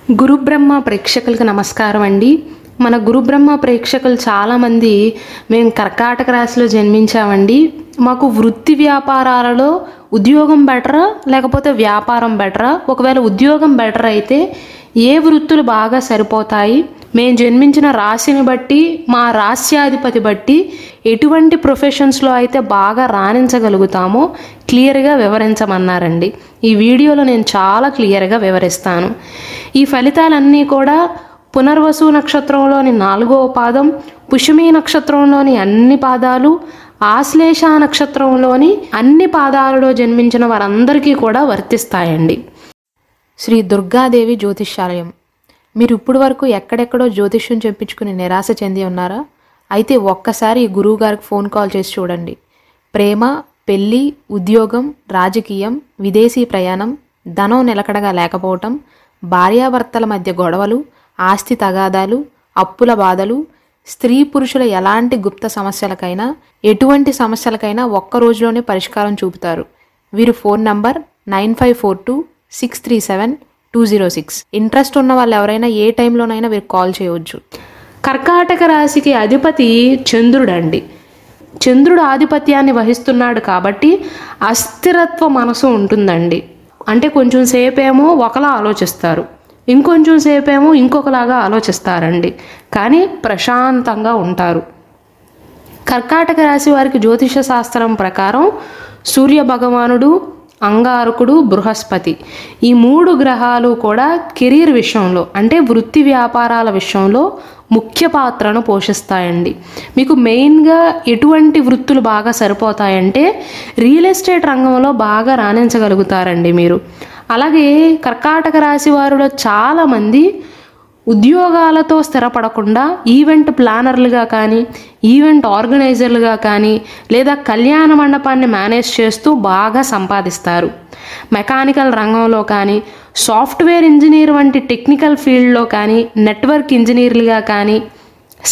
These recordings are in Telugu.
గురుబ్రహ్మ ప్రేక్షకులకు నమస్కారం అండి. మన గురుబ్రహ్మ ప్రేక్షకులు చాలామంది మేము కర్కాటక రాశిలో జన్మించామండి, మాకు వృత్తి వ్యాపారాలలో ఉద్యోగం బెటరా లేకపోతే వ్యాపారం బెటరా, ఒకవేళ ఉద్యోగం బెటర్ అయితే ఏ వృత్తులు బాగా సరిపోతాయి, మేము జన్మించిన రాశిని బట్టి మా రాశ్యాధిపతి బట్టి ఎటువంటి ప్రొఫెషన్స్లో అయితే బాగా రాణించగలుగుతామో క్లియర్గా వివరించమన్నారండి. ఈ వీడియోలో నేను చాలా క్లియర్గా వివరిస్తాను. ఈ ఫలితాలన్నీ కూడా పునర్వసు నక్షత్రంలోని 4వ పాదం, పుష్యమి నక్షత్రంలోని అన్ని పాదాలు, ఆశ్లేష నక్షత్రంలోని అన్ని పాదాలలో జన్మించిన వారందరికీ కూడా వర్తిస్తాయండి. శ్రీ దుర్గాదేవి జ్యోతిష్యాలయం. మీరు ఇప్పుడు వరకు ఎక్కడెక్కడో జ్యోతిష్యం చెప్పించుకుని నిరాశ చెంది ఉన్నారా? అయితే ఒక్కసారి ఈ గురువు గారికి ఫోన్ కాల్ చేసి చూడండి. ప్రేమ, పెళ్ళి, ఉద్యోగం, రాజకీయం, విదేశీ ప్రయాణం, ధనం నిలకడగా లేకపోవటం, భార్యాభర్తల మధ్య గొడవలు, ఆస్తి తగాదాలు, అప్పుల బాధలు, స్త్రీ పురుషుల ఎలాంటి గుప్త సమస్యలకైనా ఎటువంటి సమస్యలకైనా ఒక్క రోజులోనే పరిష్కారం చూపుతారు. వీరు ఫోన్ నంబర్ 9542637206. ఇంట్రెస్ట్ ఉన్న వాళ్ళు ఎవరైనా ఏ టైంలోనైనా వీరు కాల్ చేయవచ్చు. కర్కాటక రాశికి అధిపతి చంద్రుడండి. చంద్రుడు ఆధిపత్యాన్ని వహిస్తున్నాడు కాబట్టి అస్థిరత్వ మనసు ఉంటుందండి. అంటే కొంచెం సేపేమో ఒకలా ఆలోచిస్తారు, ఇంకొంచెం సేపేమో ఇంకొకలాగా ఆలోచిస్తారండి, కానీ ప్రశాంతంగా ఉంటారు. కర్కాటక రాశి వారికి జ్యోతిష శాస్త్రం ప్రకారం సూర్య భగవానుడు, అంగారకుడు, బృహస్పతి ఈ 3 గ్రహాలు కూడా కెరీర్ విషయంలో అంటే వృత్తి వ్యాపారాల విషయంలో ముఖ్య పాత్రను పోషిస్తాయండి. మీకు మెయిన్గా ఎటువంటి వృత్తులు బాగా సరిపోతాయంటే రియల్ ఎస్టేట్ రంగంలో బాగా రాణించగలుగుతారండి మీరు. అలాగే కర్కాటక రాశి వారిలో చాలామంది ఉద్యోగాలతో స్థిరపడకుండా ఈవెంట్ ప్లానర్లుగా కానీ, ఈవెంట్ ఆర్గనైజర్లుగా కానీ, లేదా కళ్యాణ మండపాన్ని మేనేజ్ చేస్తూ బాగా సంపాదిస్తారు. మెకానికల్ రంగంలో కానీ, సాఫ్ట్వేర్ ఇంజనీర్ వంటి టెక్నికల్ ఫీల్డ్లో కానీ, నెట్వర్క్ ఇంజనీర్లుగా కానీ,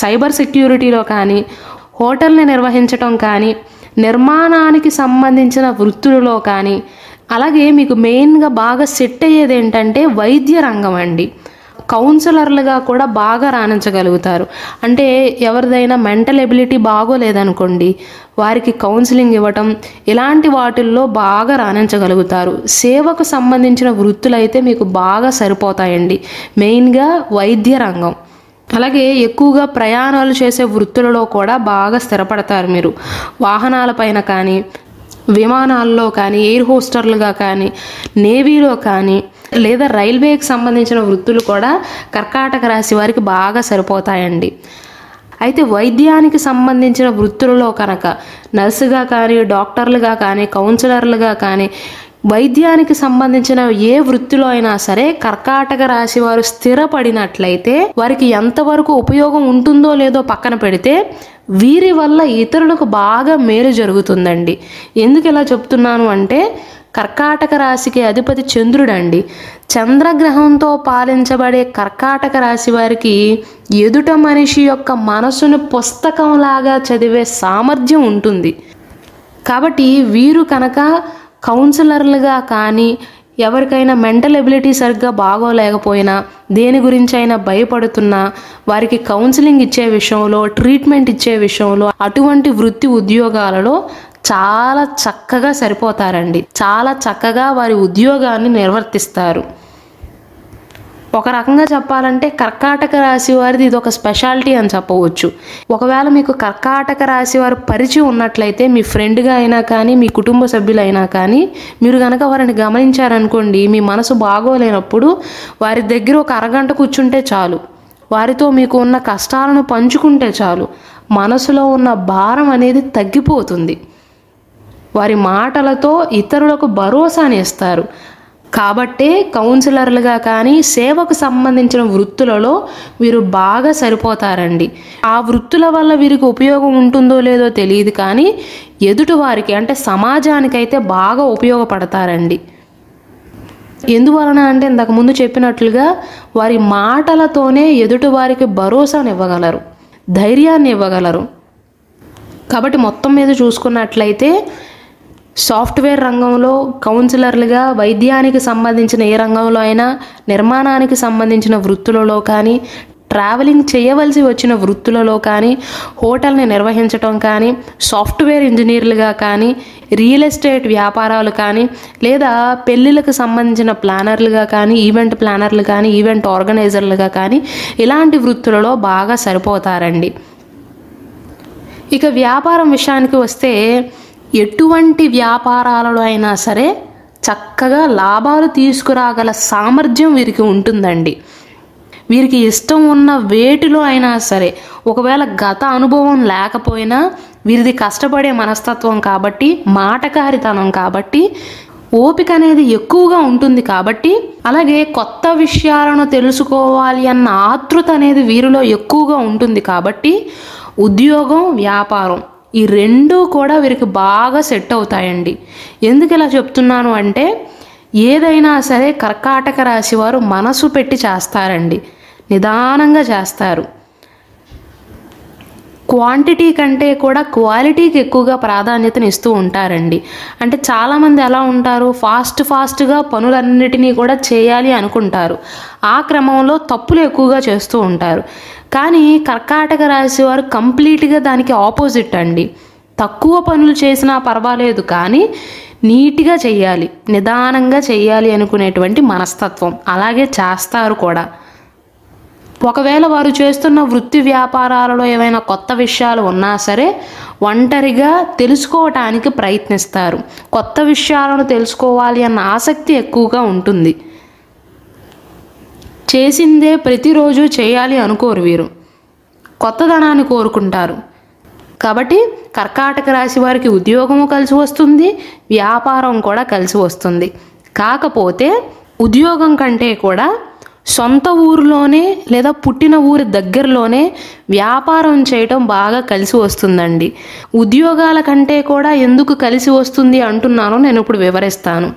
సైబర్ సెక్యూరిటీలో కానీ, హోటల్ని నిర్వహించటం కానీ, నిర్మాణానికి సంబంధించిన వృత్తులలో కానీ, అలాగే మీకు మెయిన్గా బాగా సెట్ అయ్యేది ఏంటంటే వైద్య రంగం అండి. కౌన్సిలర్లుగా కూడా బాగా రాణించగలుగుతారు. అంటే ఎవరిదైనా మెంటల్ ఎబిలిటీ బాగోలేదనుకోండి, వారికి కౌన్సిలింగ్ ఇవ్వటం, ఇలాంటి వాటిల్లో బాగా రాణించగలుగుతారు. సేవకు సంబంధించిన వృత్తులు అయితే మీకు బాగా సరిపోతాయండి, మెయిన్గా వైద్య రంగం. అలాగే ఎక్కువగా ప్రయాణాలు చేసే వృత్తులలో కూడా బాగా స్థిరపడతారు మీరు. వాహనాలపైన కానీ, విమానాల్లో కానీ, ఎయిర్ హోస్టర్లుగా కానీ, నేవీలో కానీ, లేదా రైల్వేకి సంబంధించిన వృత్తులు కూడా కర్కాటక రాశి వారికి బాగా సరిపోతాయండి. అయితే వైద్యానికి సంబంధించిన వృత్తులలో కనుక నర్సుగా కానీ, డాక్టర్లుగా కానీ, కౌన్సిలర్లుగా కానీ, వైద్యానికి సంబంధించిన ఏ వృత్తిలో అయినా సరే కర్కాటక రాశి వారు స్థిరపడినట్లయితే వారికి ఎంతవరకు ఉపయోగం ఉంటుందో లేదో పక్కన పెడితే వీరి వల్ల ఇతరులకు బాగా మేలు జరుగుతుందండి. ఎందుకు ఇలా చెప్తున్నాను అంటే కర్కాటక రాశికి అధిపతి చంద్రుడండి. చంద్రగ్రహంతో పాలించబడే కర్కాటక రాశి వారికి ఎదుట మనిషి యొక్క మనసును పుస్తకంలాగా చదివే సామర్థ్యం ఉంటుంది. కాబట్టి వీరు కనుక కౌన్సిలర్లుగా కానీ, ఎవరికైనా మెంటల్ ఎబిలిటీ సరిగ్గా బాగోలేకపోయినా, దేని గురించి అయినా భయపడుతున్నా వారికి కౌన్సిలింగ్ ఇచ్చే విషయంలో, ట్రీట్మెంట్ ఇచ్చే విషయంలో అటువంటి వృత్తి ఉద్యోగాలలో చాలా చక్కగా సరిపోతారండి. చాలా చక్కగా వారి ఉద్యోగాన్ని నిర్వర్తిస్తారు. ఒక రకంగా చెప్పాలంటే కర్కాటక రాశి వారిది ఇది ఒక స్పెషాలిటీ అని చెప్పవచ్చు. ఒకవేళ మీకు కర్కాటక రాశి వారి పరిచయం ఉన్నట్లయితే మీ ఫ్రెండ్గా అయినా కానీ, మీ కుటుంబ సభ్యులైనా కానీ, మీరు కనుక వారిని గమనించారనుకోండి, మీ మనసు బాగోలేనప్పుడు వారి దగ్గర ఒక అరగంట కూర్చుంటే చాలు, వారితో మీకు ఉన్న కష్టాలను పంచుకుంటే చాలు, మనసులో ఉన్న భారం అనేది తగ్గిపోతుంది. వారి మాటలతో ఇతరులకు భరోసాని ఇస్తారు. కాబట్టే కౌన్సిలర్లుగా కానీ, సేవకు సంబంధించిన వృత్తులలో వీరు బాగా సరిపోతారండి. ఆ వృత్తుల వల్ల వీరికి ఉపయోగం ఉంటుందో లేదో తెలియదు కానీ ఎదుటి వారికి అంటే సమాజానికైతే బాగా ఉపయోగపడతారండి. ఎందువలన అంటే ఇంతకు ముందు చెప్పినట్లుగా వారి మాటలతోనే ఎదుటి వారికి భరోసాని ఇవ్వగలరు, ధైర్యాన్ని ఇవ్వగలరు. కాబట్టి మొత్తం మీద చూసుకున్నట్లయితే సాఫ్ట్వేర్ రంగంలో కౌన్సిలర్లుగా, వైద్యానికి సంబంధించిన ఏ రంగంలో అయినా, నిర్మాణానికి సంబంధించిన వృత్తులలో కానీ, ట్రావెలింగ్ చేయవలసి వచ్చిన వృత్తులలో కానీ, హోటల్ని నిర్వహించటం కానీ, సాఫ్ట్వేర్ ఇంజనీర్లుగా కానీ, రియల్ ఎస్టేట్ వ్యాపారాలు కానీ, లేదా పెళ్ళిళ్ళకు సంబంధించిన ప్లానర్లుగా కానీ, ఈవెంట్ ప్లానర్లు కానీ, ఈవెంట్ ఆర్గనైజర్లుగా కానీ, ఇలాంటి వృత్తులలో బాగా సరిపోతారండి. ఇక వ్యాపారం విషయానికి వస్తే ఎటువంటి వ్యాపారాలలో అయినా సరే చక్కగా లాభాలు తీసుకురాగల సామర్థ్యం వీరికి ఉంటుందండి. వీరికి ఇష్టం ఉన్న వేటిలో అయినా సరే, ఒకవేళ గత అనుభవం లేకపోయినా వీరిది కష్టపడే మనస్తత్వం కాబట్టి, మాటకారితనం కాబట్టి, ఓపిక అనేది ఎక్కువగా ఉంటుంది కాబట్టి, అలాగే కొత్త విషయాలను తెలుసుకోవాలి అన్న ఆతృత అనేది వీరిలో ఎక్కువగా ఉంటుంది కాబట్టి, ఉద్యోగం, వ్యాపారం ఈ రెండూ కూడా వీరికి బాగా సెట్ అవుతాయండి. ఎందుకు ఇలా చెప్తున్నాను అంటే, ఏదైనా సరే కర్కాటక రాశి వారు మనసు పెట్టి చేస్తారండి, నిదానంగా చేస్తారు. క్వాంటిటీ కంటే కూడా క్వాలిటీకి ఎక్కువగా ప్రాధాన్యతను ఇస్తూ ఉంటారండి. అంటే చాలామంది ఎలా ఉంటారు, ఫాస్ట్గా పనులన్నిటినీ కూడా చేయాలి అనుకుంటారు. ఆ క్రమంలో తప్పులు ఎక్కువగా చేస్తూ ఉంటారు. కానీ కర్కాటక రాశి వారు కంప్లీట్గా దానికి ఆపోజిట్ అండి. తక్కువ పనులు చేసినా పర్వాలేదు, కానీ నీట్గా చెయ్యాలి, నిదానంగా చెయ్యాలి అనుకునేటువంటి మనస్తత్వం. అలాగే చేస్తారు కూడా. ఒకవేళ వారు చేస్తున్న వృత్తి వ్యాపారాలలో ఏమైనా కొత్త విషయాలు ఉన్నా సరే ఒంటరిగా తెలుసుకోవటానికి ప్రయత్నిస్తారు. కొత్త విషయాలను తెలుసుకోవాలి అన్న ఆసక్తి ఎక్కువగా ఉంటుంది. చేసిందే ప్రతిరోజు చేయాలి అనుకోరు వీరు, కొత్తదనాన్ని కోరుకుంటారు. కాబట్టి కర్కాటక రాశి వారికి ఉద్యోగము కలిసి వస్తుంది, వ్యాపారం కూడా కలిసి వస్తుంది. కాకపోతే ఉద్యోగం కంటే కూడా సొంత ఊరిలోనే లేదా పుట్టిన ఊరి దగ్గరలోనే వ్యాపారం చేయటం బాగా కలిసి వస్తుందండి. ఉద్యోగాల కంటే కూడా ఎందుకు కలిసి వస్తుంది అంటున్నానో నేను ఇప్పుడు వివరిస్తాను.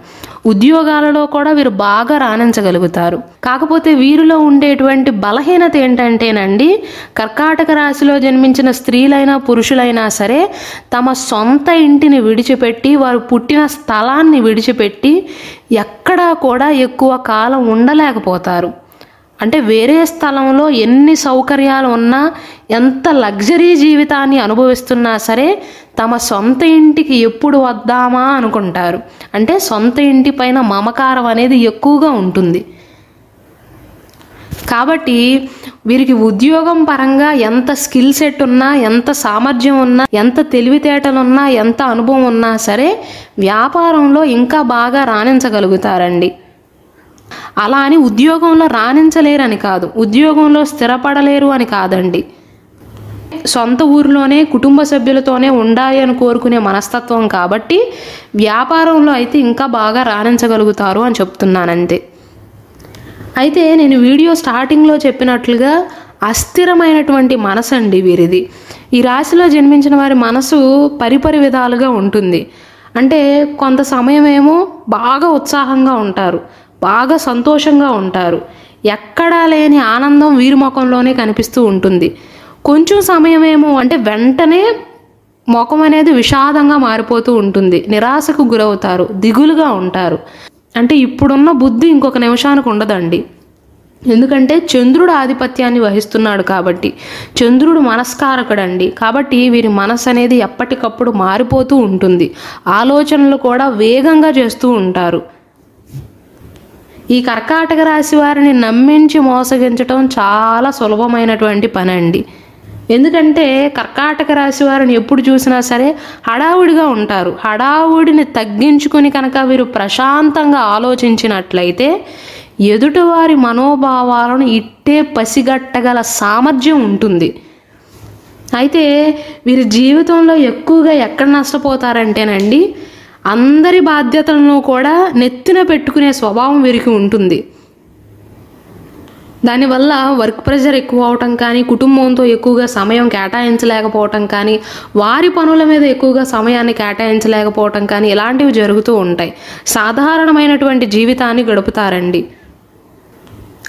ఉద్యోగాలలో కూడా వీరు బాగా రాణించగలుగుతారు. కాకపోతే వీరిలో ఉండేటువంటి బలహీనత ఏంటంటేనండి, కర్కాటక రాశిలో జన్మించిన స్త్రీలైనా పురుషులైనా సరే తమ సొంత ఇంటిని విడిచిపెట్టి, వారు పుట్టిన స్థలాన్ని విడిచిపెట్టి ఎక్కడా కూడా ఎక్కువ కాలం ఉండలేకపోతారు. అంటే వేరే స్థలంలో ఎన్ని సౌకర్యాలు ఉన్నా, ఎంత లగ్జరీ జీవితాన్ని అనుభవిస్తున్నా సరే తమ సొంత ఇంటికి ఎప్పుడు వద్దామా అనుకుంటారు. అంటే సొంత ఇంటి పైన మమకారం అనేది ఎక్కువగా ఉంటుంది. కాబట్టి వీరికి ఉద్యోగం పరంగా ఎంత స్కిల్ సెట్ ఉన్నా, ఎంత సామర్థ్యం ఉన్నా, ఎంత తెలివితేటలు ఉన్నా, ఎంత అనుభవం ఉన్నా సరే వ్యాపారంలో ఇంకా బాగా రాణించగలుగుతారండి. అలా అని ఉద్యోగంలో రాణించలేరని కాదు, ఉద్యోగంలో స్థిరపడలేరు అని కాదండి. సొంత ఊరిలోనే కుటుంబ సభ్యులతోనే ఉండాలి అని కోరుకునే మనస్తత్వం కాబట్టి వ్యాపారంలో అయితే ఇంకా బాగా రాణించగలుగుతారు అని చెప్తున్నానంతే. అయితే నేను వీడియో స్టార్టింగ్లో చెప్పినట్లుగా అస్థిరమైనటువంటి మనసు అండి వీరిది. ఈ రాశిలో జన్మించిన వారి మనసు పరిపరి విధాలుగా ఉంటుంది. అంటే కొంత సమయమేమో బాగా ఉత్సాహంగా ఉంటారు, బాగా సంతోషంగా ఉంటారు, ఎక్కడా లేని ఆనందం వీరి ముఖంలోనే కనిపిస్తూ ఉంటుంది. కొంచెం సమయమేమో అంటే వెంటనే ముఖం అనేది విషాదంగా మారిపోతూ ఉంటుంది, నిరాశకు గురవుతారు, దిగులుగా ఉంటారు. అంటే ఇప్పుడున్న బుద్ధి ఇంకొక నిమిషానికి ఉండదండి. ఎందుకంటే చంద్రుడు ఆధిపత్యాన్ని వహిస్తున్నాడు కాబట్టి, చంద్రుడు మనస్కారకుడండి. కాబట్టి వీరి మనసు అనేది ఎప్పటికప్పుడు మారిపోతూ ఉంటుంది, ఆలోచనలు కూడా వేగంగా చేస్తూ ఉంటారు. ఈ కర్కాటక రాశి వారిని నమ్మించి మోసగించటం చాలా సులభమైనటువంటి పని అండి. ఎందుకంటే కర్కాటక రాశి వారిని ఎప్పుడు చూసినా సరే హడావుడిగా ఉంటారు. హడావుడిని తగ్గించుకుని కనుక వీరు ప్రశాంతంగా ఆలోచించినట్లయితే ఎదుటివారి మనోభావాలను ఇట్టే పసిగట్టగల సామర్థ్యం ఉంటుంది. అయితే వీరి జీవితంలో ఎక్కువగా ఎక్కడ నష్టపోతారంటేనండి, అందరి బాధ్యతలను కూడా నెత్తిన పెట్టుకునే స్వభావం వీరికి ఉంటుంది. దానివల్ల వర్క్ ప్రెషర్ ఎక్కువ అవటం కానీ, కుటుంబంతో ఎక్కువగా సమయం కేటాయించలేకపోవటం కానీ, వారి పనుల మీద ఎక్కువగా సమయాన్ని కేటాయించలేకపోవటం కానీ ఇలాంటివి జరుగుతూ ఉంటాయి. సాధారణమైనటువంటి జీవితాన్ని గడుపుతారండి.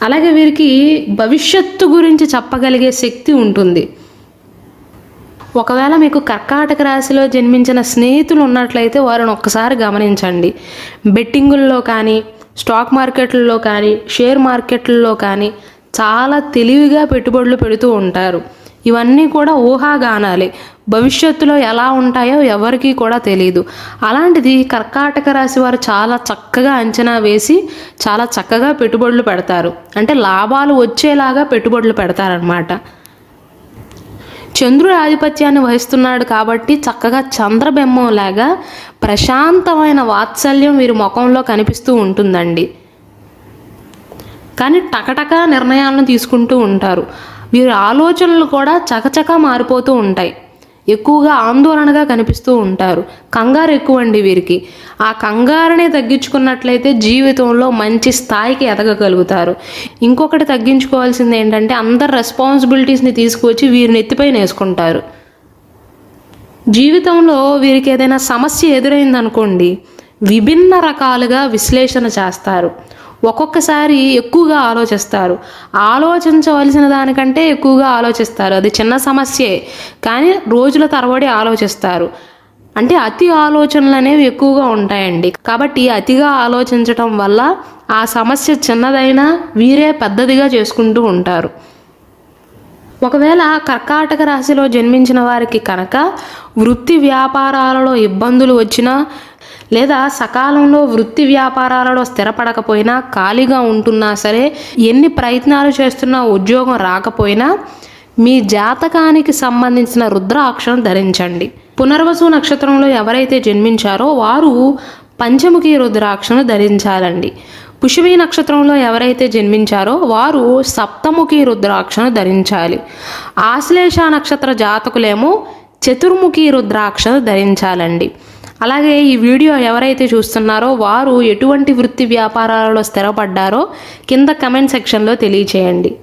అలాగే వీరికి భవిష్యత్తు గురించి చెప్పగలిగే శక్తి ఉంటుంది. ఒకవేళ మీకు కర్కాటక రాశిలో జన్మించిన స్నేహితులు ఉన్నట్లయితే వారిని ఒక్కసారి గమనించండి. బెట్టింగుల్లో కానీ, స్టాక్ మార్కెట్లలో కానీ, షేర్ మార్కెట్లలో కానీ చాలా తెలివిగా పెట్టుబడులు పెడుతూ ఉంటారు. ఇవన్నీ కూడా ఊహాగానాలే. భవిష్యత్తులో ఎలా ఉంటాయో ఎవరికీ కూడా తెలియదు. అలాంటిది కర్కాటక రాశి వారు చాలా చక్కగా అంచనా వేసి చాలా చక్కగా పెట్టుబడులు పెడతారు. అంటే లాభాలు వచ్చేలాగా పెట్టుబడులు పెడతారనమాట. చంద్రుడి ఆధిపత్యాన్ని వహిస్తున్నాడు కాబట్టి చక్కగా చంద్రబింబంలాగా ప్రశాంతమైన వాత్సల్యం వీరి ముఖంలో కనిపిస్తూ ఉంటుందండి. కానీ టకటకా నిర్ణయాలను తీసుకుంటూ ఉంటారు. వీరి ఆలోచనలు కూడా చకచకా మారిపోతూ ఉంటాయి. ఎక్కువగా ఆందోళనగా కనిపిస్తూ ఉంటారు. కంగారు ఎక్కువ అండి వీరికి. ఆ కంగారునే తగ్గించుకున్నట్లయితే జీవితంలో మంచి స్థాయికి ఎదగగలుగుతారు. ఇంకొకటి తగ్గించుకోవాల్సింది ఏంటంటే అందరు రెస్పాన్సిబిలిటీస్ని తీసుకువచ్చి వీరిని ఎత్తిపైన వేసుకుంటారు. జీవితంలో వీరికి ఏదైనా సమస్య ఎదురైందనుకోండి, విభిన్న రకాలుగా విశ్లేషణ చేస్తారు. ఒక్కొక్కసారి ఎక్కువగా ఆలోచిస్తారు. ఆలోచించవలసిన దానికంటే ఎక్కువగా ఆలోచిస్తారు. అది చిన్న సమస్యే కానీ రోజుల తరబడి ఆలోచిస్తారు. అంటే అతి ఆలోచనలు అనేవి ఎక్కువగా ఉంటాయండి. కాబట్టి అతిగా ఆలోచించటం వల్ల ఆ సమస్య చిన్నదైనా వీరే పెద్దదిగా చేసుకుంటూ ఉంటారు. ఒకవేళ కర్కాటక రాశిలో జన్మించిన వారికి కనుక వృత్తి వ్యాపారాలలో ఇబ్బందులు వచ్చినా లేదా సకాలంలో వృత్తి వ్యాపారాలలో స్థిరపడకపోయినా, ఖాళీగా ఉంటున్నా సరే, ఎన్ని ప్రయత్నాలు చేస్తున్నా ఉద్యోగం రాకపోయినా మీ జాతకానికి సంబంధించిన రుద్రాక్షను ధరించండి. పునర్వసు నక్షత్రంలో ఎవరైతే జన్మించారో వారు పంచముఖి రుద్రాక్షను ధరించాలండి. పుష్యమి నక్షత్రంలో ఎవరైతే జన్మించారో వారు సప్తముఖి రుద్రాక్షను ధరించాలి. ఆశ్లేష నక్షత్ర జాతకులేమో చతుర్ముఖి రుద్రాక్షను ధరించాలండి. అలాగే ఈ వీడియో ఎవరైతే చూస్తున్నారో వారు ఎటువంటి వృత్తి వ్యాపారాలలో స్థిరపడ్డారో కింద కమెంట్ సెక్షన్లో తెలియచేయండి.